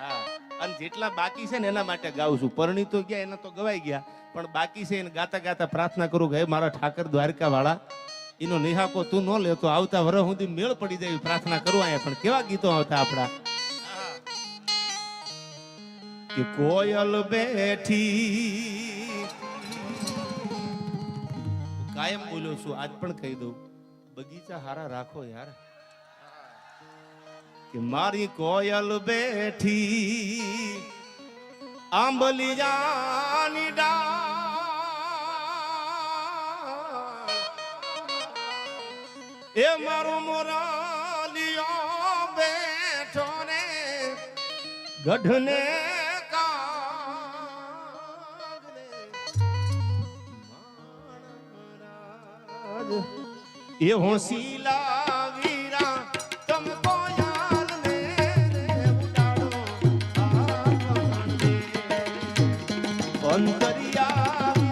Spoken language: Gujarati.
હા અને જેટલા બાકી છે ને એના માટે ગાઉં છું. પરણી તો ગયા એના તો ગવાઈ ગયા, પણ બાકી છે એને ગાતા ગાતા પ્રાર્થના કરું કે હે મારા ઠાકર દ્વારકા વાળા એનો નિહાકો તું ન લેતો આવતા વર્ષ સુધી મેળ પડી જાય એવી પ્રાર્થના કરું. અહીંયા પણ કેવા ગીતો આવતા આપણા કે કોયલ બેઠી કાયમ બોલ્યો છું, આજ પણ કહી દઉં, બગીચા હારા રાખો યાર. કે મારી કોયલ બેઠી આંબલિયાની ડાળ એ મારો મોરાલિયો બેઠો ને ગઢને એ હોશીલા વીરા તમ કોયાલ ને ઉડાડો અંતરિયા